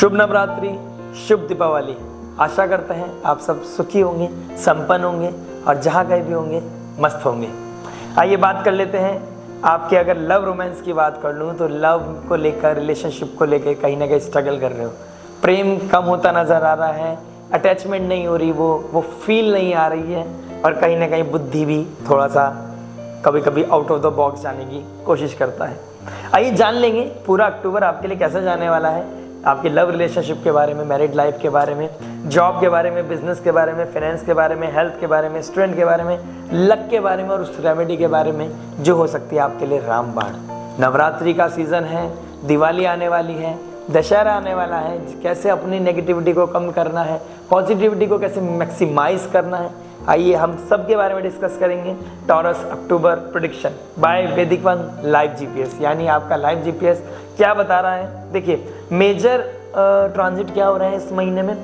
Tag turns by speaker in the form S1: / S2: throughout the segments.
S1: शुभ नवरात्रि, शुभ दीपावली। आशा करते हैं आप सब सुखी होंगे, संपन्न होंगे और जहाँ कहीं भी होंगे मस्त होंगे। आइए बात कर लेते हैं आपके, अगर लव रोमांस की बात कर लूँ तो लव को लेकर, रिलेशनशिप को लेकर कहीं ना कहीं स्ट्रगल कर रहे हो। प्रेम कम होता नज़र आ रहा है, अटैचमेंट नहीं हो रही, वो फील नहीं आ रही है और कहीं ना कहीं बुद्धि भी थोड़ा सा कभी कभी आउट ऑफ द बॉक्स जाने की कोशिश करता है। आइए जान लेंगे पूरा अक्टूबर आपके लिए कैसे जाने वाला है, आपके लव रिलेशनशिप के बारे में, मैरिड लाइफ के बारे में, जॉब के बारे में, बिजनेस के बारे में, फाइनेंस के बारे में, हेल्थ के बारे में, स्टूडेंट के बारे में, लक के बारे में और उस रेमेडी के बारे में जो हो सकती है आपके लिए रामबाण। नवरात्रि का सीज़न है, दिवाली आने वाली है, दशहरा आने वाला है, कैसे अपनी नेगेटिविटी को कम करना है, पॉजिटिविटी को कैसे मैक्सिमाइज करना है, आइए हम सब के बारे में डिस्कस करेंगे। टॉरस अक्टूबर प्रेडिक्शन बाय वैदिक वन लाइव जीपीएस, यानी आपका लाइव जीपीएस क्या बता रहा है। देखिए मेजर ट्रांजिट क्या हो रहा है इस महीने में।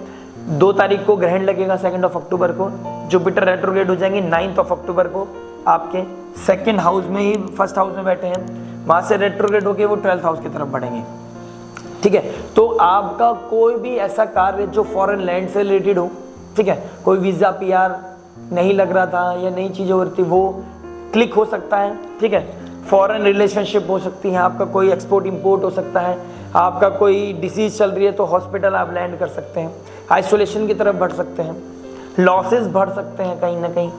S1: 2 तारीख को ग्रहण लगेगा 2 अक्टूबर को, जुपिटर रेट्रोग्रेड हो जाएंगे 9 अक्टूबर को, आपके 2nd हाउस में ही 1st हाउस में बैठे हैं, वहाँ से रेट्रोग्रेड होकर वो 12th हाउस की तरफ बढ़ेंगे। ठीक है, तो आपका कोई भी ऐसा कार्य जो फॉरेन लैंड से रिलेटेड हो, ठीक है, कोई वीज़ा पीआर नहीं लग रहा था या नई चीज़ें हो रही थी वो क्लिक हो सकता है। ठीक है, फॉरेन रिलेशनशिप हो सकती है, आपका कोई एक्सपोर्ट इंपोर्ट हो सकता है, आपका कोई डिसीज चल रही है तो हॉस्पिटल आप लैंड कर सकते हैं, आइसोलेशन की तरफ बढ़ सकते हैं, लॉसेस बढ़ सकते हैं कहीं ना कहीं,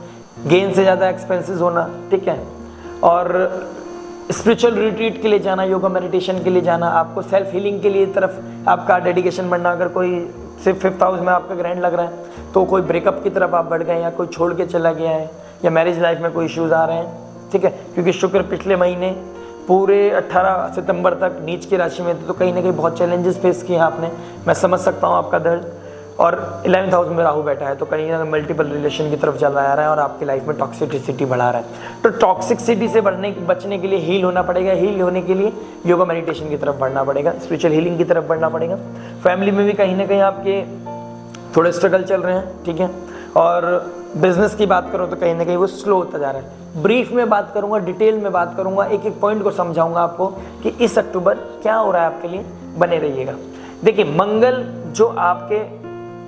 S1: गेन से ज़्यादा एक्सपेंसेस होना। ठीक है, और स्पिरिचुअल रिट्रीट के लिए जाना, योगा मेडिटेशन के लिए जाना, आपको सेल्फ हीलिंग के लिए तरफ आपका डेडिकेशन बढ़ना। अगर कोई सिर्फ 5th हाउस में आपका ग्रहण लग रहा है तो कोई ब्रेकअप की तरफ आप बढ़ गए या कोई छोड़ के चला गया है या मैरिज लाइफ में कोई इश्यूज आ रहे हैं। ठीक है, क्योंकि शुक्र पिछले महीने पूरे 18 सितंबर तक नीच की राशि में थे, तो कहीं ना कहीं बहुत चैलेंजेस फेस किए हैं आपने, मैं समझ सकता हूँ आपका दर्द। और 11th हाउस में राहु बैठा है तो कहीं ना कहीं मल्टीपल रिलेशन की तरफ चला आ रहा है और आपकी लाइफ में टॉक्सिसिटी बढ़ा रहा है। तो टॉक्सिसिटी से बचने के लिए हील होना पड़ेगा, हील होने के लिए योगा मेडिटेशन की तरफ बढ़ना पड़ेगा, स्पिरिचुअल हीलिंग की तरफ बढ़ना पड़ेगा। फैमिली में भी कहीं ना कहीं आपके थोड़े स्ट्रगल चल रहे हैं। ठीक है, और बिजनेस की बात करो तो कहीं ना कहीं वो स्लो होता जा रहा है। ब्रीफ में बात करूंगा, डिटेल में बात करूंगा, एक एक पॉइंट को समझाऊंगा आपको कि इस अक्टूबर क्या हो रहा है आपके लिए, बने रहिएगा। देखिए मंगल जो आपके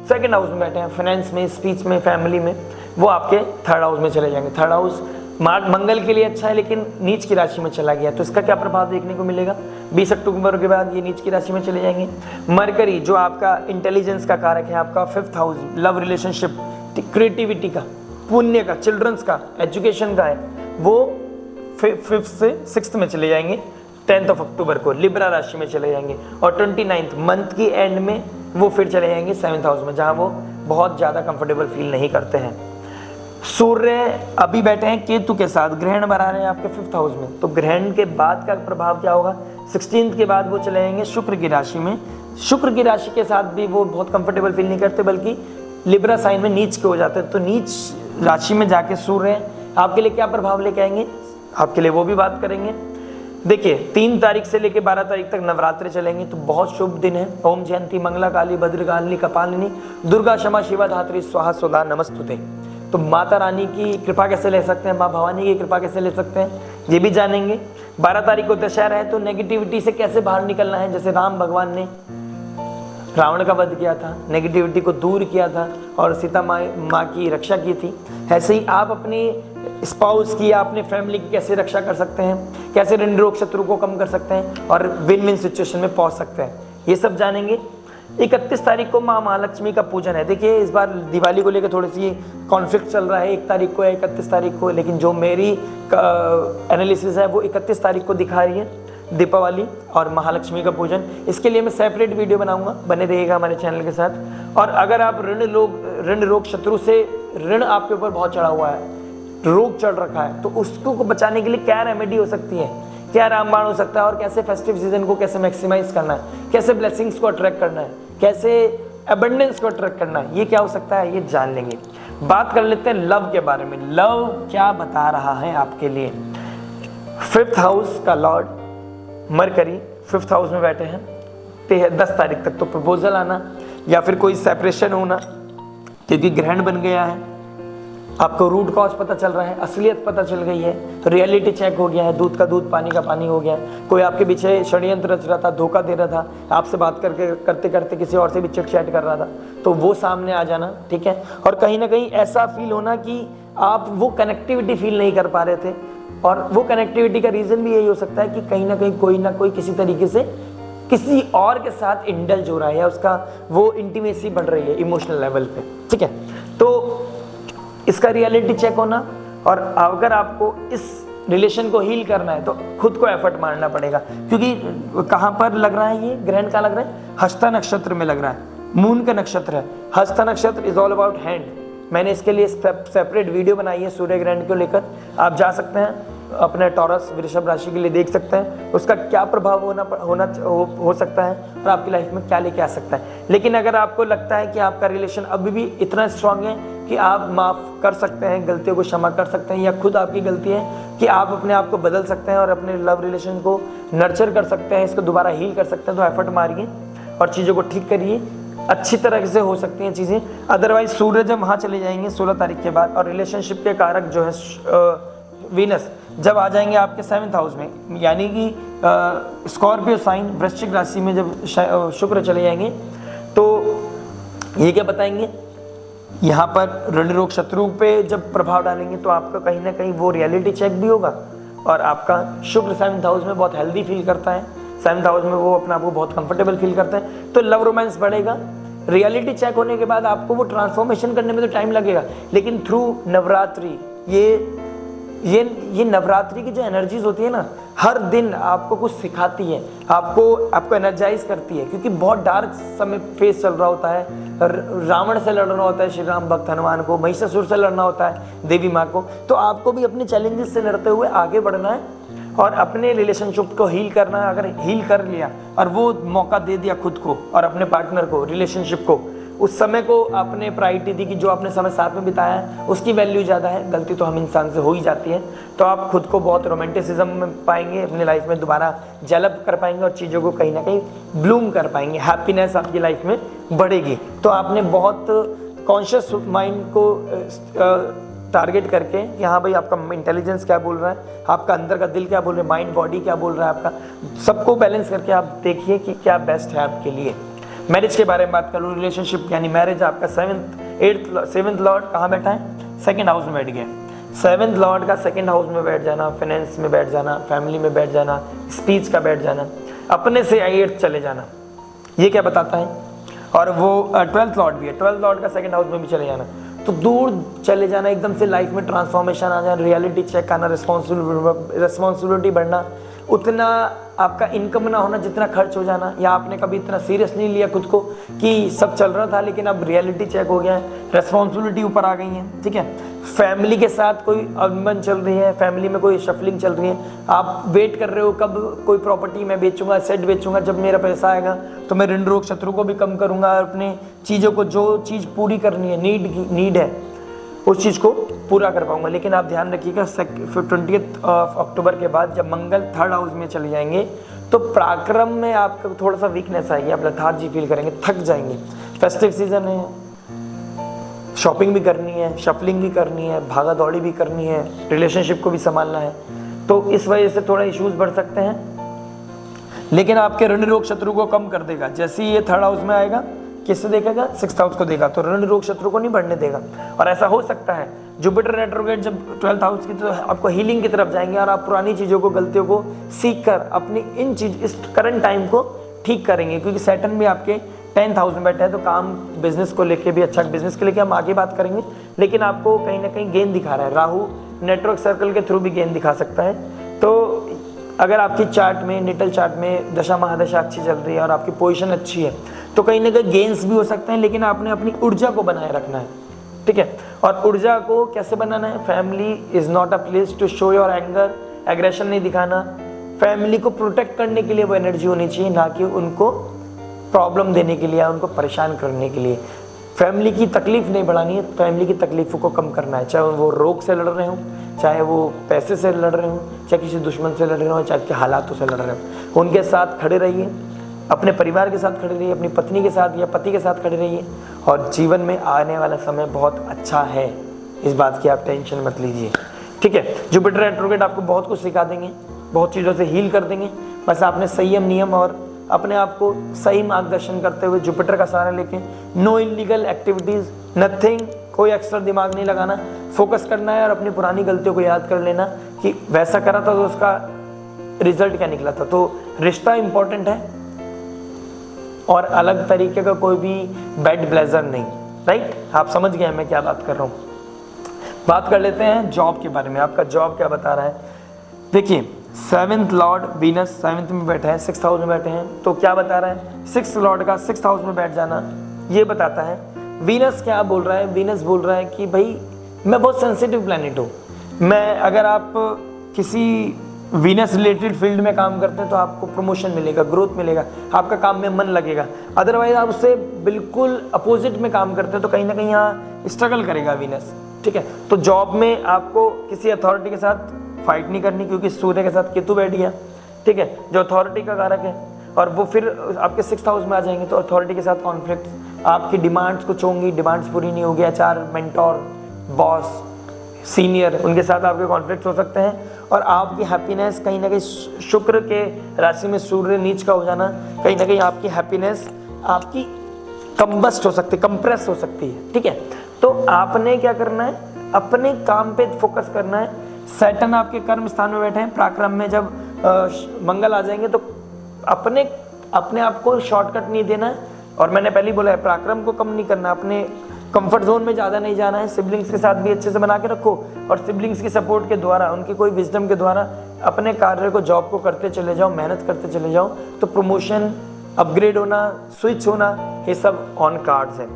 S1: 2nd हाउस में बैठे हैं, फाइनेंस में, स्पीच में, फैमिली में, वो आपके 3rd हाउस में चले जाएंगे। 3rd हाउस मंगल के लिए अच्छा है लेकिन नीच की राशि में चला गया, तो इसका क्या प्रभाव देखने को मिलेगा। 20 अक्टूबर के बाद ये नीच की राशि में चले जाएंगे। मरकरी जो आपका इंटेलिजेंस का कारक है, आपका 5th house, love relationship, creativity का, पुण्य का, चिल्ड्रंस का, एजुकेशन का है, वो 5th से 6th में चले जाएंगे। 10th अक्टूबर को लिब्रा राशि में चले जाएंगे और 29 मंथ की एंड में वो फिर चले जाएंगे 7th हाउस में, जहाँ वो बहुत ज़्यादा कंफर्टेबल फील नहीं करते हैं। सूर्य अभी बैठे हैं केतु के साथ, ग्रहण बना रहे हैं आपके 5th हाउस में, तो ग्रहण के बाद का प्रभाव क्या होगा। 16th के बाद वो चले जाएंगे शुक्र की राशि में। शुक्र की राशि के साथ भी वो बहुत कंफर्टेबल फील नहीं करते, बल्कि लिब्रा साइन में नीच के हो जाते हैं। तो नीच राशि में जाके सूर्य आपके लिए क्या प्रभाव लेके आएंगे, आपके लिए वो भी बात करेंगे। देखिए 3 तारीख से लेकर 12 तारीख तक नवरात्रि चलेंगे, तो बहुत शुभ दिन है। ओम जयंती मंगला काली भद्रकालिनी कपालिनी दुर्गा क्षमा शिवा धात्री स्वाहा स्वधा नमस्तुते। तो माता रानी की कृपा कैसे ले सकते हैं, माँ भवानी की कृपा कैसे ले सकते हैं, ये भी जानेंगे। 12 तारीख को दशहरा है, तो नेगेटिविटी से कैसे बाहर निकलना है। जैसे राम भगवान ने रावण का वध किया था, नेगेटिविटी को दूर किया था और सीता माँ की रक्षा की थी, ऐसे ही आप अपने स्पाउस की या अपने फैमिली की कैसे रक्षा कर सकते हैं, कैसे ऋण रोग शत्रु को कम कर सकते हैं और विन विन सिचुएशन में पहुंच सकते हैं, ये सब जानेंगे। 31 तारीख को माँ महालक्ष्मी का पूजन है। देखिए इस बार दिवाली को लेकर थोड़ी सी कॉन्फ्लिक्ट चल रहा है, 1 तारीख को है, 31 तारीख को, लेकिन जो मेरी एनालिसिस है वो 31 तारीख को दिखा रही है, दीपावली और महालक्ष्मी का पूजन। इसके लिए मैं सेपरेट वीडियो बनाऊंगा, बने रहिएगा हमारे चैनल के साथ। और अगर आप ऋण रोग शत्रु से ऋण आपके ऊपर बहुत चढ़ा हुआ है, रोग चढ़ रखा है, तो उसको बचाने के लिए क्या रेमेडी हो सकती है, क्या रामबाण हो सकता है और कैसे फेस्टिव सीजन को कैसे मैक्सिमाइज करना है, कैसे ब्लेसिंग्स को अट्रैक्ट करना है, कैसे अबंडेंस को अट्रैक्ट करना है, ये क्या हो सकता है, ये जान लेंगे। बात कर लेते हैं लव के बारे में। लव क्या बता रहा है आपके लिए। 5th हाउस का लॉर्ड मरकरी 5th हाउस में बैठे हैं 10 तारीख तक, तो प्रपोजल आना या फिर कोई सेपरेशन होना, क्योंकि ग्रहण बन गया है आपको रूट कॉज पता चल रहा है, असलियत पता चल गई है, रियलिटी चेक हो गया है, दूध का दूध पानी का पानी हो गया है। कोई आपके पीछे षड्यंत्र रच रहा था, धोखा दे रहा था, आपसे बात करते करते किसी और से भी चिट चैट कर रहा था, तो वो सामने आ जाना, ठीक है। और कहीं ना कहीं ऐसा फील होना कि आप वो कनेक्टिविटी फील नहीं कर पा रहे थे, और वो कनेक्टिविटी का रीज़न भी यही हो सकता है कि कहीं ना कोई किसी तरीके से किसी और के साथ इंडल्ज हो रहा है, या उसका वो इंटीमेसी बढ़ रही है इमोशनल लेवल पे, ठीक है। तो इसका रियलिटी चेक होना, और अगर आपको इस रिलेशन को हील करना है तो खुद को एफर्ट मारना पड़ेगा, क्योंकि कहाँ पर लग रहा है, ये ग्रहण कहाँ लग रहा है, हस्ता नक्षत्र में लग रहा है, मून का नक्षत्र है। हस्ता नक्षत्र इज ऑल अबाउट हैंड। मैंने इसके लिए सेपरेट वीडियो बनाई है सूर्य ग्रहण को लेकर, आप जा सकते हैं अपने टॉरस वृषभ राशि के लिए, देख सकते हैं उसका क्या प्रभाव हो सकता है और आपकी लाइफ में क्या लेके आ सकता है। लेकिन अगर आपको लगता है कि आपका रिलेशन अभी भी इतना स्ट्रांग है कि आप माफ़ कर सकते हैं, गलतियों को क्षमा कर सकते हैं, या खुद आपकी गलती है कि आप अपने आप को बदल सकते हैं और अपने लव रिलेशन को नर्चर कर सकते हैं, इसको दोबारा हील कर सकते हैं, तो एफर्ट मारिए और चीज़ों को ठीक करिए। अच्छी तरह से हो सकती हैं चीज़ें। अदरवाइज सूर्य जब वहाँ चले जाएंगे 16 तारीख के बाद, और रिलेशनशिप के कारक जो है वीनस जब आ जाएंगे आपके 7th हाउस में, यानी कि स्कॉर्पियो साइन वृश्चिक राशि में जब शुक्र चले जाएंगे, तो ये क्या बताएंगे, यहाँ पर ऋण रोग शत्रु पे जब प्रभाव डालेंगे तो आपका कहीं ना कहीं वो रियलिटी चेक भी होगा, और आपका शुक्र 7th हाउस में बहुत हेल्दी फील करता है, 7th हाउस में वो अपने आप को बहुत कंफर्टेबल फील करता है, तो लव रोमांस बढ़ेगा। रियलिटी चेक होने के बाद आपको वो ट्रांसफॉर्मेशन करने में तो टाइम लगेगा, लेकिन थ्रू नवरात्रि, ये नवरात्रि की जो एनर्जीज होती है ना, हर दिन आपको कुछ सिखाती है, आपको एनर्जाइज करती है, क्योंकि बहुत डार्क समय फेस चल रहा होता है। रावण से लड़ना होता है श्री राम भक्त हनुमान को, महिषासुर से लड़ना होता है देवी माँ को, तो आपको भी अपने चैलेंजेस से लड़ते हुए आगे बढ़ना है और अपने रिलेशनशिप को हील करना है। अगर हील कर लिया और वो मौका दे दिया खुद को और अपने पार्टनर को, रिलेशनशिप को, उस समय को आपने प्रायोरिटी दी कि जो आपने समय साथ में बिताया है उसकी वैल्यू ज़्यादा है। गलती तो हम इंसान से हो ही जाती है, तो आप खुद को बहुत रोमांटिसिज्म में पाएंगे, अपनी लाइफ में दोबारा डेवलप कर पाएंगे और चीज़ों को कहीं ना कहीं ब्लूम कर पाएंगे, हैप्पीनेस आपकी लाइफ में बढ़ेगी। तो आपने बहुत कॉन्शियस माइंड को टारगेट करके कि हाँ भाई आपका इंटेलिजेंस क्या बोल रहा है, आपका अंदर का दिल क्या बोल रहा है, माइंड बॉडी क्या बोल रहा है, आपका सबको बैलेंस करके आप देखिए कि क्या बेस्ट है आपके लिए। मैरिज के बारे में बात करूँ, रिलेशनशिप यानी मैरिज, आपका 7th लॉर्ड कहाँ बैठा है, 2nd हाउस में बैठ गया। 7th लॉर्ड का 2nd हाउस में बैठ जाना, फाइनेंस में बैठ जाना, फैमिली में बैठ जाना, स्पीच का बैठ जाना, अपने से 8th चले जाना, ये क्या बताता है। और वो 12th लॉर्ड भी है, 12th लॉर्ड का 2nd हाउस में भी चले जाना, तो दूर चले जाना, एकदम से लाइफ में ट्रांसफॉर्मेशन आ जाना, रियलिटी चेक आना, रिस्पॉन्सिबिलिटी बढ़ना, उतना आपका इनकम ना होना जितना खर्च हो जाना, या आपने कभी इतना सीरियस नहीं लिया खुद को कि सब चल रहा था लेकिन अब रियलिटी चेक हो गया है, रिस्पॉन्सिबिलिटी ऊपर आ गई है, ठीक है। फैमिली के साथ कोई अनबन चल रही है, फैमिली में कोई शफलिंग चल रही है, आप वेट कर रहे हो कब कोई प्रॉपर्टी मैं बेचूंगा, सेट बेचूंगा, जब मेरा पैसा आएगा तो मैं ऋण रोग शत्रु को भी कम करूंगा, अपने चीज़ों को जो चीज़ पूरी करनी है, नीड है, उस चीज़ को पूरा कर पाऊंगा। लेकिन आप ध्यान रखिएगा 20 अक्टूबर के बाद जब मंगल 3rd हाउस में चले जाएंगे तो पराक्रम में आपका थोड़ा सा वीकनेस आएगी, आप लेथार्जी फील करेंगे, थक जाएंगे। फेस्टिव सीजन है, शॉपिंग भी करनी है, शफलिंग भी करनी है, भागा दौड़ी भी करनी है, रिलेशनशिप को भी संभालना है, तो इस वजह से थोड़ा इश्यूज बढ़ सकते हैं। लेकिन आपके ऋण रोग शत्रु को कम कर देगा। जैसे ही ये 3rd हाउस में आएगा, किससे देखेगा, 6th हाउस को देगा, तो ऋण रोग शत्रु को नहीं बढ़ने देगा। और ऐसा हो सकता है जुपिटर रेट्रोग्रेड जब 12th हाउस की, तो आपको हीलिंग की तरफ जाएंगे और आप पुरानी चीज़ों को, गलतियों को सीख कर अपनी इस करंट टाइम को ठीक करेंगे, क्योंकि सैटर्न भी आपके 10th हाउस में बैठा है, तो काम बिजनेस को लेके भी अच्छा, बिजनेस के लेके हम आगे बात करेंगे, लेकिन आपको कहीं ना कहीं गेन दिखा रहा है। राहु नेटवर्क सर्कल के थ्रू भी गेन दिखा सकता है। तो अगर आपकी चार्ट में, नेटल चार्ट में दशा महादशा अच्छी चल रही है और आपकी पोजीशन अच्छी है, तो कहीं ना कहीं गेंस भी हो सकते हैं, लेकिन आपने अपनी ऊर्जा को बनाए रखना है, ठीक है। और ऊर्जा को कैसे बनाना है, family is not a place to show your anger, aggression नहीं दिखाना, फैमिली को प्रोटेक्ट करने के लिए वो एनर्जी होनी चाहिए, ना कि उनको प्रॉब्लम देने के लिए, उनको परेशान करने के लिए। फैमिली की तकलीफ नहीं बढ़ानी है, फैमिली की तकलीफ़ों को कम करना है, चाहे वो रोग से लड़ रहे हों, चाहे वो पैसे से लड़ रहे हों, चाहे किसी दुश्मन से लड़ रहे हों, चाहे हालातों से लड़ रहे हों, उनके साथ खड़े रहिए, अपने परिवार के साथ खड़े रहिए, अपनी पत्नी के साथ या पति के साथ खड़े रहिए, और जीवन में आने वाला समय बहुत अच्छा है। इस बात की आप टेंशन मत लीजिए, ठीक है। जुपिटर रेट्रोग्रेड आपको बहुत कुछ सिखा देंगे, बहुत चीज़ों से हील कर देंगे, बस आपने संयम नियम और अपने आप को सही मार्गदर्शन करते हुए जुपिटर का सहारा लेके नो इलीगल एक्टिविटीज़, नथिंग, कोई एक्स्ट्रा दिमाग नहीं लगाना, फोकस करना है और अपनी पुरानी गलतियों को याद कर लेना कि वैसा करा था तो उसका रिजल्ट क्या निकला था। तो रिश्ता इंपॉर्टेंट है और अलग तरीके का कोई भी बैड ब्लेजर नहीं, राइट। आप समझ गए मैं क्या बात कर रहा हूँ। बात कर लेते हैं जॉब के बारे में, आपका जॉब क्या बता रहा है। देखिए 7th लॉर्ड वीनस 7th में बैठे हैं, 6th हाउस में बैठे हैं, तो क्या बता रहा है 6th लॉर्ड का 6th हाउस में बैठ जाना ये बताता है। वीनस क्या बोल रहा है, वीनस बोल रहा है कि भाई मैं बहुत सेंसिटिव प्लैनेट हूँ, मैं अगर आप किसी वीनस रिलेटेड फील्ड में काम करते हैं तो आपको प्रमोशन मिलेगा, ग्रोथ मिलेगा, आपका काम में मन लगेगा। अदरवाइज आप उससे बिल्कुल अपोजिट में काम करते हैं तो कहीं ना कहीं यहाँ स्ट्रगल करेगा वीनस, ठीक है। तो जॉब में आपको किसी अथॉरिटी के साथ फाइट नहीं करनी, क्योंकि सूर्य के साथ केतु बैठ गया, ठीक है, जो अथॉरिटी का कारक है, और वो फिर आपके 6th हाउस में आ जाएंगे तो अथॉरिटी के साथ कॉन्फ्लिक्ट, आपकी डिमांड्स कुछ होंगी, डिमांड्स पूरी नहीं होगी, एचआर, मेंटोर, बॉस, सीनियर, उनके साथ आपके कॉन्फ्लिक्ट हो सकते हैं। और आपकी हैप्पीनेस कहीं ना कहीं शुक्र के राशि में सूर्य नीच का हो जाना, कहीं ना कहीं आपकी हैप्पीनेस आपकी कंबस्ट हो सकती है, कंप्रेस हो सकती है, ठीक है। तो आपने क्या करना है, अपने काम पे फोकस करना है। सैटर्न आपके कर्म स्थान में बैठे हैं, पराक्रम में जब मंगल आ जाएंगे तो अपने आप को शॉर्टकट नहीं देना है। और मैंने पहले ही बोला है पराक्रम को कम नहीं करना, अपने कंफर्ट जोन में ज़्यादा नहीं जाना है। सिबलिंग्स के साथ भी अच्छे से बना के रखो और सिबलिंग्स की सपोर्ट के द्वारा, उनकी कोई विजडम के द्वारा अपने कार्य को, जॉब को करते चले जाओ, मेहनत करते चले जाओ, तो प्रमोशन, अपग्रेड होना, स्विच होना, ये सब ऑन कार्ड्स है।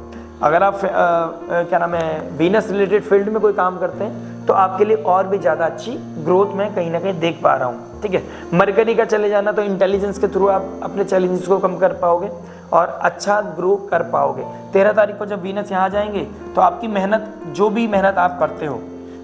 S1: अगर आप क्या नाम है वीनस रिलेटेड फील्ड में कोई काम करते हैं तो आपके लिए और भी ज़्यादा अच्छी ग्रोथ मैं कहीं ना कहीं देख पा रहा हूँ, ठीक है। मरकरी का चले जाना तो इंटेलिजेंस के थ्रू आप अपने चैलेंजेस को कम कर पाओगे और अच्छा ग्रो कर पाओगे। 13 तारीख को जब वीनस यहाँ जाएंगे तो आपकी मेहनत, जो भी मेहनत आप करते हो,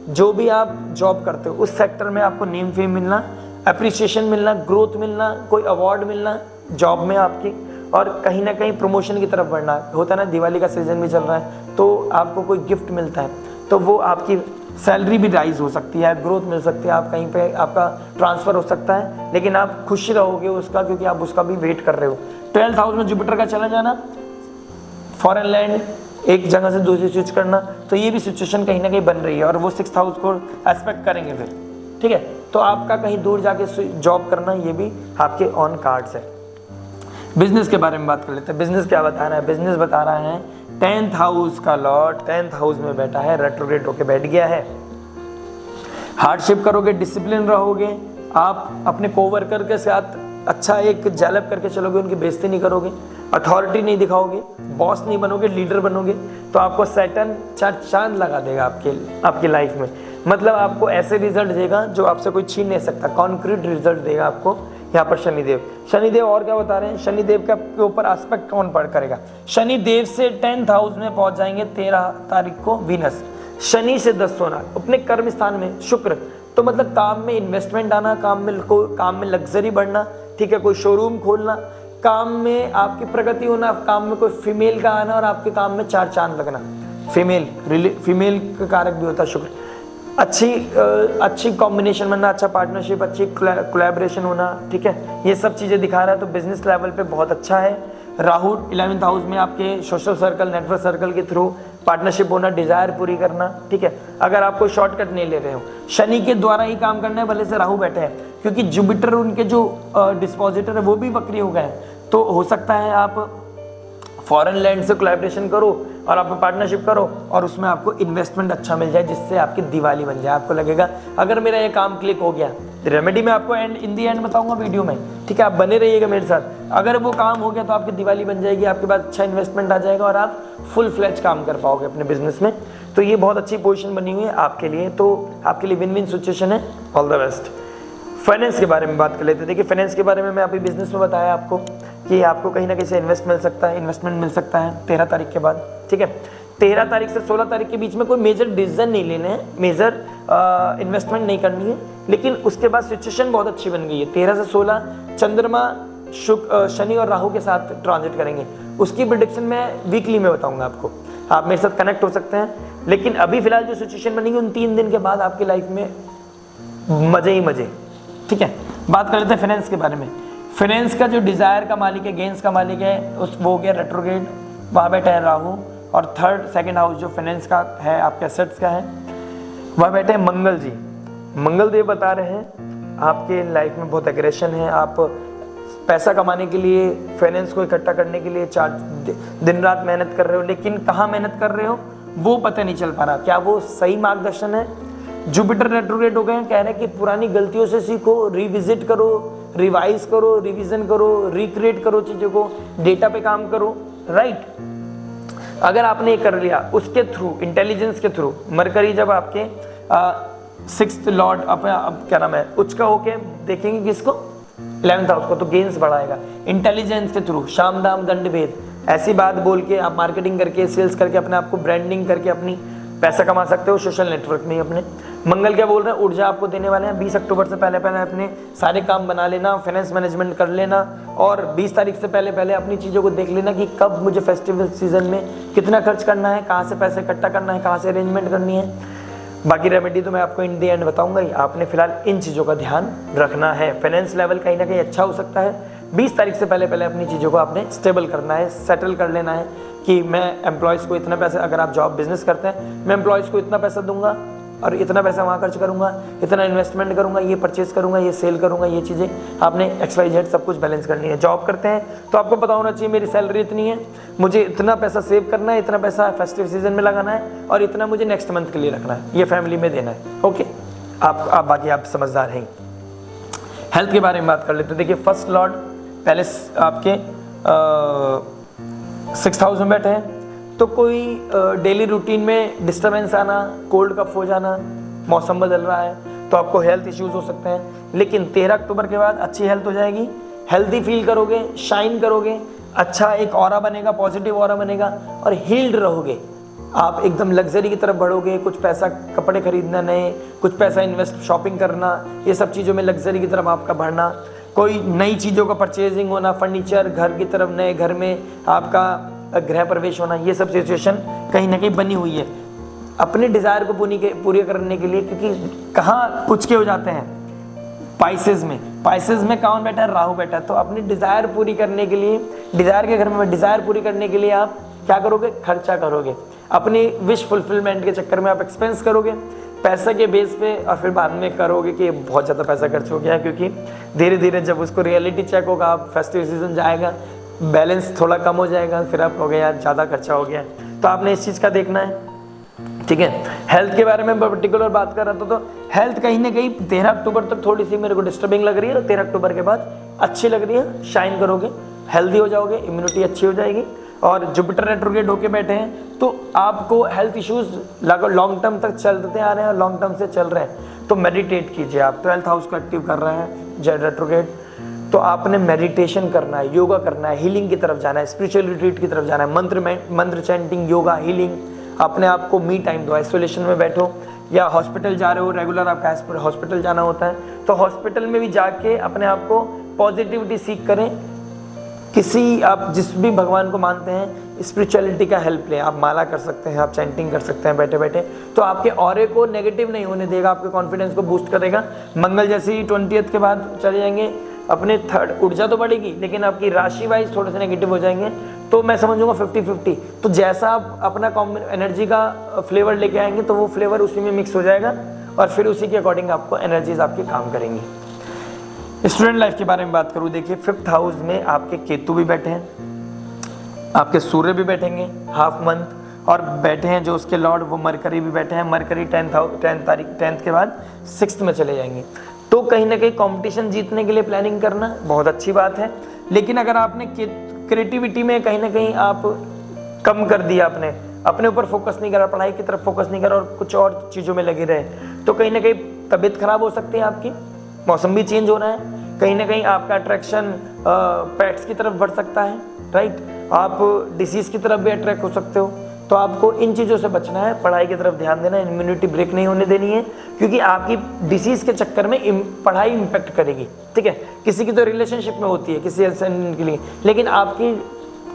S1: जो भी आप जॉब करते हो, उस सेक्टर में आपको नेम फेम मिलना, अप्रिसिएशन मिलना, ग्रोथ मिलना, कोई अवार्ड मिलना जॉब में आपकी, और कहीं ना कहीं प्रमोशन की तरफ बढ़ना। होता है ना, दिवाली का सीजन भी चल रहा है तो आपको कोई गिफ्ट मिलता है तो वो आपकी सैलरी भी राइज हो सकती है, ग्रोथ मिल सकती है, आप कहीं पे आपका ट्रांसफ़र हो सकता है, लेकिन आप खुश रहोगे उसका, क्योंकि आप उसका भी वेट कर रहे हो। 12th हाउस में जुपिटर का चला जाना, फॉरेन लैंड, एक जगह से दूसरी स्विच करना, तो ये भी सिचुएशन कहीं ना कहीं बन रही है और वो 6th हाउस को एस्पेक्ट करेंगे फिर, ठीक है। तो आपका कहीं दूर जाके जॉब करना, ये भी आपके ऑन कार्ड्स है। बिजनेस के बारे में बात कर लेते हैं। बिजनेस क्या बता रहा है, बिजनेस बता रहा है 10th हाउस का लॉर्ड 10th हाउस में बैठा है, रेट्रोग्रेड होके बैठ गया है। हार्डशिप करोगे, डिसिप्लिन रहोगे, आप अपने कोवर्कर के साथ अच्छा एक जैलप करके चलोगे, उनकी बेइज्जती नहीं करोगे, अथॉरिटी नहीं दिखाओगे, बॉस नहीं बनोगे, लीडर बनोगे, तो आपको सैटर्न चांद लगा देगा आपकी लाइफ में। मतलब आपको ऐसे रिजल्ट देगा जो आपसे कोई छीन नहीं सकता, कॉन्क्रीट रिजल्ट देगा आपको यहाँ पर शनिदेव। और क्या बता रहे हैं, शनिदेव के ऊपर एस्पेक्ट कौन पढ़ करेगा, शनिदेव से 10th हाउस में पहुंच जाएंगे 13 तारीख को वीनस, शनि से 10 होना, अपने कर्म स्थान में शुक्र, तो मतलब काम में इन्वेस्टमेंट आना, काम में लग्जरी बढ़ना, ठीक है, कोई शोरूम खोलना, काम में आपकी प्रगति होना, काम में कोई फीमेल का आना और आपके काम में 4 चांद लगना। फीमेल का कारक भी होता है शुक्र। अच्छी कॉम्बिनेशन बनना, अच्छा पार्टनरशिप, अच्छी कोलैबोरेशन होना, ठीक है, ये सब चीज़ें दिखा रहा है। तो बिजनेस लेवल पे बहुत अच्छा है। राहु 11th हाउस में आपके सोशल सर्कल, नेटवर्क सर्कल के थ्रू पार्टनरशिप होना, डिजायर पूरी करना, ठीक है। अगर आप कोई शॉर्टकट नहीं ले रहे हो, शनि के द्वारा ही काम करना है, भले से राहु बैठे हैं, क्योंकि जुपिटर उनके जो डिस्पोजिटर है वो भी वक्री हो गए हैं, तो हो सकता है आप फॉरेन लैंड से कोलैबोरेशन करो और आप पार्टनरशिप करो और उसमें आपको इन्वेस्टमेंट अच्छा मिल जाए, जिससे आपकी दिवाली बन जाए। आपको लगेगा अगर मेरा ये काम क्लिक हो गया, रेमेडी मैं आपको इन दी एंड बताऊंगा वीडियो में, ठीक है, आप बने रहिएगा मेरे साथ। अगर वो काम हो गया तो आपकी दिवाली बन जाएगी, आपके पास अच्छा इन्वेस्टमेंट आ जाएगा और आप फुल फ्लैज काम कर पाओगे अपने बिजनेस में। तो ये बहुत अच्छी पोजीशन बनी हुई है आपके लिए, तो आपके लिए विन विन सिचुएशन है। All the best. फाइनेंस के बारे में बात कर लेते हैं। देखिए फाइनेंस के बारे में मैं अभी बिजनेस में बताया आपको कि आपको कहीं ना कहीं से इन्वेस्टमेंट मिल सकता है 13 तारीख के बाद, ठीक है। 13 तारीख से 16 तारीख के बीच में कोई मेजर डिसीजन नहीं लेने हैं, मेजर इन्वेस्टमेंट नहीं करनी है, लेकिन उसके बाद सिचुएशन बहुत अच्छी बन गई है। 13 से 16 चंद्रमा शनि और राहु के साथ ट्रांजिट करेंगे, उसकी प्रिडिक्शन मैं वीकली में बताऊंगा आपको। आप मेरे साथ कनेक्ट हो सकते हैं, लेकिन अभी फिलहाल जो सिचुएशन बनेगी उन 3 दिन के बाद आपकी लाइफ में मजे ही मजे। ठीक है, बात कर लेते हैं फाइनेंस के बारे में। फाइनेंस का जो डिजायर का मालिक है, गेंस का मालिक है, उस वो हो गया रेट्रोग्रेड, वहाँ बैठा है राहु। और सेकंड हाउस जो फाइनेंस का है, आपके एसेट्स का है, वहाँ बैठे हैं मंगल जी। मंगल देव बता रहे हैं आपके लाइफ में बहुत एग्रेशन है, आप पैसा कमाने के लिए, फाइनेंस को इकट्ठा करने के लिए दिन रात मेहनत कर रहे हो, लेकिन कहाँ मेहनत कर रहे हो वो पता नहीं चल पा रहा। क्या वो सही मार्गदर्शन है? जुपिटर रेट्रोग्रेड हो गए हैं, कह रहे हैं कि पुरानी गलतियों से सीखो, रिविजिट करो, रिवाइज करो, रिवीजन करो, रिक्रिएट करो चीज़ों को, डेटा पे काम करो। राइट, अगर आपने ये कर लिया, उसके थ्रू, इंटेलिजेंस के थ्रू, मरकरी जब आपके 6th लॉर्ड अपना क्या नाम है उच्च का होके देखेंगे किसको, 11th हाउस को, तो गेंस बढ़ाएगा इंटेलिजेंस के थ्रू। शाम दाम दंड भेद, ऐसी बात बोल के आप मार्केटिंग करके, सेल्स करके, अपने आप को ब्रांडिंग करके अपनी पैसा कमा सकते हो सोशल नेटवर्क में अपने। मंगल क्या बोल रहे हैं, ऊर्जा आपको देने वाले हैं। 20 अक्टूबर से पहले पहले अपने सारे काम बना लेना, फाइनेंस मैनेजमेंट कर लेना, और 20 तारीख से पहले पहले अपनी चीज़ों को देख लेना कि कब मुझे फेस्टिवल सीजन में कितना खर्च करना है, कहाँ से पैसे इकट्ठा करना है, कहाँ से अरेंजमेंट करनी है। बाकी रेमेडी तो मैं आपको इन दी एंड बताऊंगा ही, आपने फिलहाल इन चीज़ों का ध्यान रखना है। फाइनेंस लेवल कहीं ना कहीं अच्छा हो सकता है। 20 तारीख से पहले पहले अपनी चीज़ों को आपने स्टेबल करना है, सेटल कर लेना है कि मैं एम्प्लॉयज़ को इतना पैसा, अगर आप जॉब बिजनेस करते हैं, मैं एम्प्लॉयज़ को इतना पैसा दूंगा और इतना पैसा वहाँ खर्च करूँगा, इतना इन्वेस्टमेंट करूँगा, ये परचेज करूँगा, ये सेल करूँगा, ये चीज़ें आपने XYZ सब कुछ बैलेंस करनी है। जॉब करते हैं तो आपको पता होना चाहिए मेरी सैलरी इतनी है, मुझे इतना पैसा सेव करना है, इतना पैसा फेस्टिव सीजन में लगाना है, और इतना मुझे नेक्स्ट मंथ के लिए रखना है, ये फैमिली में देना है। ओके, आप बाकी आप समझदार हैं। हेल्थ के बारे में बात कर लेते हैं। देखिए, फर्स्ट लॉर्ड पहले आपके 6th हाउस में बैठे हैं, तो कोई डेली रूटीन में डिस्टर्बेंस आना, कोल्ड कफ हो जाना, मौसम बदल रहा है तो आपको हेल्थ इश्यूज हो सकते हैं, लेकिन 13 अक्टूबर के बाद अच्छी हेल्थ हो जाएगी, हेल्दी फील करोगे, शाइन करोगे, अच्छा एक ऑरा बनेगा, पॉजिटिव ऑरा बनेगा, और हील्ड रहोगे। आप एकदम लग्जरी की तरफ बढ़ोगे, कुछ पैसा कपड़े खरीदना, नए कुछ पैसा इन्वेस्ट, शॉपिंग करना, ये सब चीज़ों में लग्जरी की तरफ आपका बढ़ना, कोई नई चीज़ों का परचेजिंग होना, फर्नीचर, घर की तरफ, नए घर में आपका गृह प्रवेश होना, ये सब सिचुएशन कहीं ना कहीं बनी हुई है अपने डिज़ायर को पूरी करने के लिए। क्योंकि कहाँ कुछ के हो जाते हैं, पाइसेस में कौन बैठा है, राहु बैठा है। तो अपनी डिज़ायर पूरी करने के लिए, डिज़ायर के घर में डिज़ायर पूरी करने के लिए आप क्या करोगे, खर्चा करोगे, अपनी विश फुलफिलमेंट के चक्कर में आप एक्सपेंस करोगे पैसे के बेस पे, और फिर बाद में करोगे कि बहुत ज़्यादा पैसा खर्च हो गया। क्योंकि धीरे धीरे जब उसको रियलिटी चेक होगा, आप फेस्टिव सीजन जाएगा, बैलेंस थोड़ा कम हो जाएगा, फिर आप हो गया यार ज़्यादा खर्चा हो गया। तो आपने इस चीज़ का देखना है। ठीक है, हेल्थ के बारे में पर्टिकुलर बात कर रहा था, तो हेल्थ कहीं ना कहीं 13 अक्टूबर तक थोड़ी सी मेरे को डिस्टर्बिंग लग रही है, 13 अक्टूबर के बाद अच्छी लग रही है, शाइन करोगे, हेल्दी हो जाओगे, इम्यूनिटी अच्छी हो जाएगी। और जुपिटर रेट्रोग्रेड होके बैठे हैं तो आपको हेल्थ इश्यूज लॉन्ग टर्म तक चलते आ रहे हैं और लॉन्ग टर्म से चल रहे हैं, तो मेडिटेट कीजिए। आप 12th हाउस को एक्टिव कर रहे हैं जेड रेट्रोग्रेड, तो आपने मेडिटेशन करना है, योगा करना है, हीलिंग की तरफ जाना है, स्पिरिचुअल रिट्रीट की तरफ जाना है, मंत्र चैंटिंग, योगा, हीलिंग, अपने आप को मी टाइम दो, आइसोलेशन में बैठो, या हॉस्पिटल जा रहे हो, रेगुलर आपका हॉस्पिटल जाना होता है तो हॉस्पिटल में भी जाके अपने आप को पॉजिटिविटी सीख करें। किसी आप जिस भी भगवान को मानते हैं, स्पिरिचुअलिटी का हेल्प लें। आप माला कर सकते हैं, आप चैंटिंग कर सकते हैं बैठे बैठे, तो आपके ऑरे को नेगेटिव नहीं होने देगा, आपके कॉन्फिडेंस को बूस्ट करेगा। मंगल जैसे ही 20th के बाद चले जाएंगे, अपने थर्ड ऊर्जा तो बढ़ेगी लेकिन आपकी राशि वाइज थोड़े से नेगेटिव हो जाएंगे, तो मैं समझूंगा 50-50। तो जैसा आप अपना एनर्जी का फ्लेवर लेके आएंगे तो वो फ्लेवर उसी में मिक्स हो जाएगा और फिर उसी के अकॉर्डिंग आपको एनर्जीज आपकी काम करेंगी। स्टूडेंट लाइफ के बारे में बात करूँ, देखिए 5th हाउस में आपके केतु भी बैठे हैं, आपके सूर्य भी बैठेंगे हाफ मंथ, और बैठे हैं जो उसके लॉर्ड वो मरकरी भी बैठे हैं। मरकरी 10th के बाद 6th में चले जाएंगे, तो कहीं ना कहीं कंपटीशन जीतने के लिए प्लानिंग करना बहुत अच्छी बात है। लेकिन अगर आपने क्रिएटिविटी में कहीं ना कहीं आप कम कर दिया, आपने अपने ऊपर फोकस नहीं करा, पढ़ाई की तरफ फोकस नहीं करा और कुछ और चीज़ों में लगे रहे, तो कहीं ना कहीं तबीयत खराब हो सकती है आपकी। मौसम भी चेंज हो रहा है, कहीं ना कहीं आपका अट्रैक्शन पेट्स की तरफ बढ़ सकता है, राइट। आप डिसीज़ की तरफ भी अट्रैक्ट हो सकते हो, तो आपको इन चीज़ों से बचना है, पढ़ाई की तरफ ध्यान देना है, इम्यूनिटी ब्रेक नहीं होने देनी है, क्योंकि आपकी डिसीज़ के चक्कर में पढ़ाई इम्पैक्ट करेगी। ठीक है। किसी की तो रिलेशनशिप में होती है किसी इंसान के लिए, लेकिन आपकी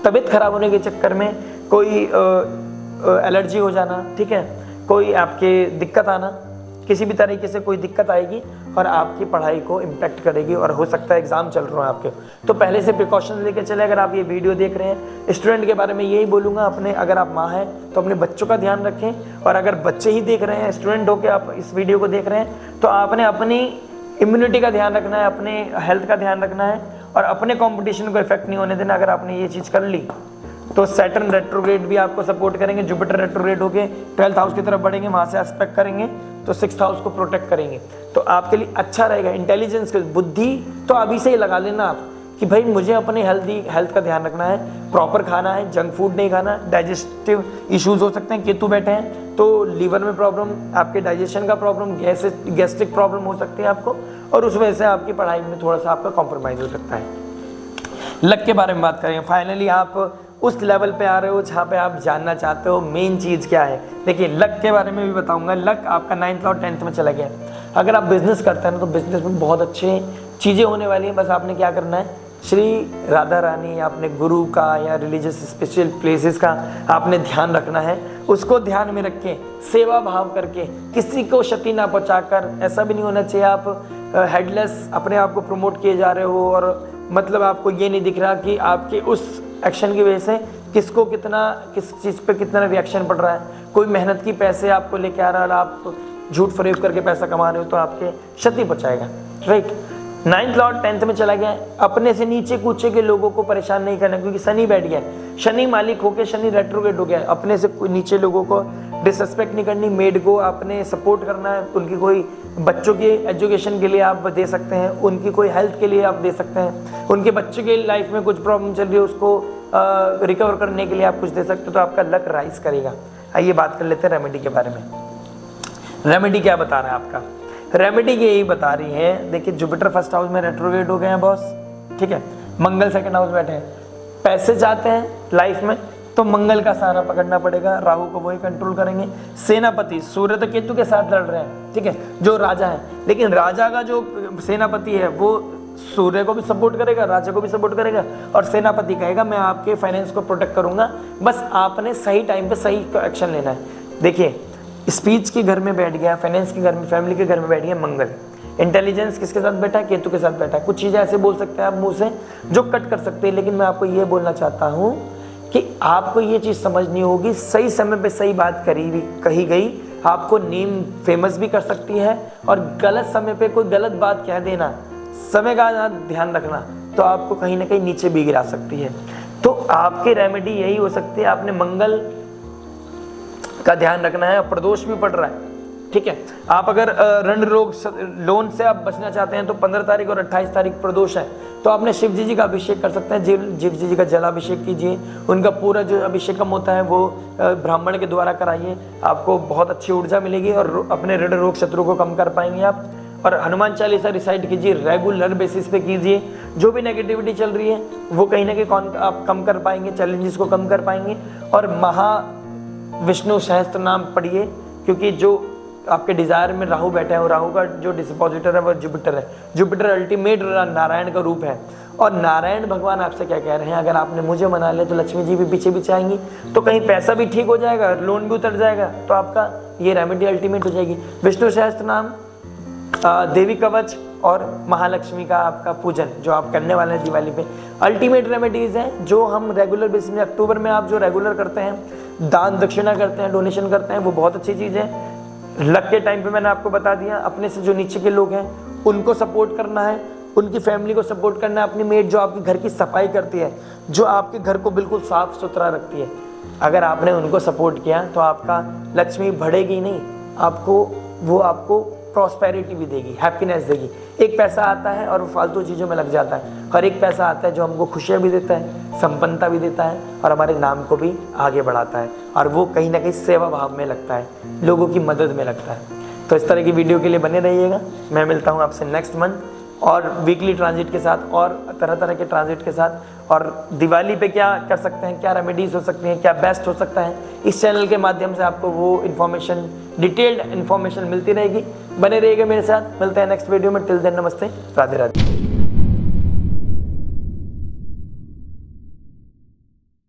S1: तबीयत खराब होने के चक्कर में कोई एलर्जी हो जाना, ठीक है, कोई आपके दिक्कत आना, किसी भी तरीके से कोई दिक्कत आएगी और आपकी पढ़ाई को इम्पैक्ट करेगी और हो सकता है एग्जाम चल रहे हैं आपके, तो पहले से प्रिकॉशन लेके चले। अगर आप ये वीडियो देख रहे हैं, स्टूडेंट के बारे में यही बोलूँगा, अपने अगर आप माँ हैं तो अपने बच्चों का ध्यान रखें, और अगर बच्चे ही देख रहे हैं, स्टूडेंट होकर आप इस वीडियो को देख रहे हैं, तो आपने अपनी इम्यूनिटी का ध्यान रखना है, अपने हेल्थ का ध्यान रखना है और अपने कॉम्पिटिशन को इफेक्ट नहीं होने देना। अगर आपने ये चीज़ कर ली तो सैटर्न रेट्रोग्रेड भी आपको सपोर्ट करेंगे, जुपिटर रेट्रोग्रेड होके 12th हाउस की तरफ बढ़ेंगे, वहाँ से एस्पेक्ट करेंगे तो 6th हाउस को प्रोटेक्ट करेंगे, तो आपके लिए अच्छा रहेगा। इंटेलिजेंस बुद्धि तो अभी से ही लगा लेना आप कि भाई मुझे अपने हेल्थ का ध्यान रखना है, प्रॉपर खाना है, जंक फूड नहीं खाना, डाइजेस्टिव इश्यूज हो सकते हैं, केतु बैठे हैं तो लीवर में प्रॉब्लम, आपके डाइजेशन का प्रॉब्लम, गैस्ट्रिक प्रॉब्लम हो सकती है आपको, और उस वजह से आपकी पढ़ाई में थोड़ा सा आपका कॉम्प्रोमाइज़ हो सकता है। लक के बारे में बात करें, फाइनली आप उस लेवल पे आ रहे हो जहाँ पे आप जानना चाहते हो मेन चीज़ क्या है। देखिए लक के बारे में भी बताऊंगा। लक आपका 9th और 10th में चला गया। अगर आप बिजनेस करते हैं ना तो बिजनेस में बहुत अच्छे चीज़ें होने वाली हैं। बस आपने क्या करना है, श्री राधा रानी या अपने गुरु का या रिलीजियस स्पेशल प्लेसेस का आपने ध्यान रखना है। उसको ध्यान में रख के सेवा भाव करके, किसी को क्षति ना पहुँचाकर, ऐसा भी नहीं होना चाहिए आप हेडलेस अपने आप को प्रमोट किए जा रहे हो और मतलब आपको ये नहीं दिख रहा कि आपके उस एक्शन की वजह से किसको कितना, किस चीज़ पे कितना रिएक्शन पड़ रहा है। कोई मेहनत की पैसे आपको लेके आ रहा है और आप झूठ फरेब करके पैसा कमा रहे हो तो आपके क्षति पहुँचाएगा, राइट। 9th लॉर्ड 10th में चला गया। अपने से नीचे कूचे के लोगों को परेशान नहीं करना, क्योंकि शनि बैठ गया, शनि मालिक होके शनि रेट्रोग्रेड हो गया। अपने से नीचे लोगों को डिसरिस्पेक्ट नहीं करनी, मेड को आपने सपोर्ट करना है, उनकी कोई बच्चों की एजुकेशन के लिए आप दे सकते हैं, उनकी कोई हेल्थ के लिए आप दे सकते हैं, उनके बच्चे के लाइफ में कुछ प्रॉब्लम चल रही है उसको रिकवर करने के लिए आप कुछ दे सकते हो, तो आपका लक राइज करेगा। आइए बात कर लेते हैं रेमेडी के बारे में। रेमेडी क्या बता रहा है आपका, रेमेडी यही बता रही है। देखिए जुपिटर 1st हाउस में रेट्रोग्रेड हो गए हैं बॉस, ठीक है, मंगल 2nd हाउस बैठे हैं। पैसे चाहते हैं लाइफ में तो मंगल का सहारा पकड़ना पड़ेगा, राहु को वही कंट्रोल करेंगे। सेनापति सूर्य तो केतु के साथ लड़ रहे हैं, ठीक है, जो राजा है, लेकिन राजा का जो सेनापति है वो सूर्य को भी सपोर्ट करेगा, राजा को भी सपोर्ट करेगा, और सेनापति कहेगा मैं आपके फाइनेंस को प्रोटेक्ट करूंगा, बस आपने सही टाइम पे सही एक्शन लेना है। देखिए स्पीच के घर में बैठ गया, फाइनेंस के घर में, फैमिली के घर में बैठ गया मंगल। इंटेलिजेंस किसके साथ बैठा है, केतु के साथ बैठा है। कुछ चीज़ें ऐसे बोल सकते हैं आप मुंह से जो कट कर सकते हैं, लेकिन मैं आपको ये बोलना चाहता हूँ कि आपको ये चीज़ समझनी होगी, सही समय पे सही बात कही गई आपको नेम फेमस भी कर सकती है, और गलत समय पे कोई गलत बात कह देना, समय का ध्यान रखना, तो आपको कहीं ना कहीं नीचे भी गिरा सकती है। तो आपकी रेमेडी यही हो सकती है, आपने मंगल का ध्यान रखना है, और प्रदोष भी पड़ रहा है, ठीक है। आप अगर ऋण रोग लोन से आप बचना चाहते हैं तो 15 तारीख और 28 तारीख प्रदोष है, तो आपने शिव जी का अभिषेक कर सकते हैं। शिव जी का जलाभिषेक कीजिए, उनका पूरा जो अभिषेकम होता है वो ब्राह्मण के द्वारा कराइए, आपको बहुत अच्छी ऊर्जा मिलेगी और अपने ऋण रोग शत्रु को कम कर पाएंगे आप। और हनुमान चालीसा रिसाइट कीजिए, रेगुलर बेसिस पे कीजिए, जो भी नेगेटिविटी चल रही है वो कहीं ना कहीं आप कम कर पाएंगे, चैलेंजेस को कम कर पाएंगे। और विष्णु सहस्त्र नाम पढ़िए, क्योंकि जो आपके डिजायर में राहु बैठा है, और राहु का जो डिस्पोजिटर है वो जुपिटर है। जुपिटर अल्टीमेट नारायण का रूप है, और नारायण भगवान आपसे क्या कह रहे हैं, अगर आपने मुझे मना लिया तो लक्ष्मी जी भी पीछे आएंगी, तो कहीं पैसा भी ठीक हो जाएगा, लोन भी उतर जाएगा, तो आपका ये रेमेडी अल्टीमेट हो जाएगी। विष्णु सहस्त्र नाम, देवी कवच और महालक्ष्मी का आपका पूजन जो आप करने वाले हैं दिवाली पे, अल्टीमेट रेमेडीज हैं जो हम रेगुलर बेसिस में, अक्टूबर में आप जो रेगुलर करते हैं, दान दक्षिणा करते हैं, डोनेशन करते हैं, वो बहुत अच्छी चीज़ है। लक के टाइम पे मैंने आपको बता दिया, अपने से जो नीचे के लोग हैं उनको सपोर्ट करना है, उनकी फैमिली को सपोर्ट करना है, अपनी मेड जो आपके घर की सफाई करती है, जो आपके घर को बिल्कुल साफ सुथरा रखती है, अगर आपने उनको सपोर्ट किया तो आपका लक्ष्मी बढ़ेगी नहीं, आपको प्रॉस्पेरिटी भी देगी, हैप्पीनेस देगी। एक पैसा आता है और वो फालतू चीज़ों में लग जाता है, और एक पैसा आता है जो हमको खुशियाँ भी देता है, संपन्नता भी देता है, और हमारे नाम को भी आगे बढ़ाता है, और वो कहीं ना कहीं सेवा भाव में लगता है, लोगों की मदद में लगता है। तो इस तरह की वीडियो के लिए बने रहिएगा। मैं मिलता हूँ आपसे नेक्स्ट मंथ और वीकली ट्रांजिट के साथ और तरह तरह के ट्रांजिट के साथ, और दिवाली पे क्या कर सकते हैं, क्या रेमेडीज हो सकती हैं, क्या बेस्ट हो सकता है, इस चैनल के माध्यम से आपको वो इन्फॉर्मेशन, डिटेल्ड इन्फॉर्मेशन मिलती रहेगी। बने रहिएगा मेरे साथ। मिलते हैं नेक्स्ट वीडियो में। टिल देन नमस्ते, राधे राधे।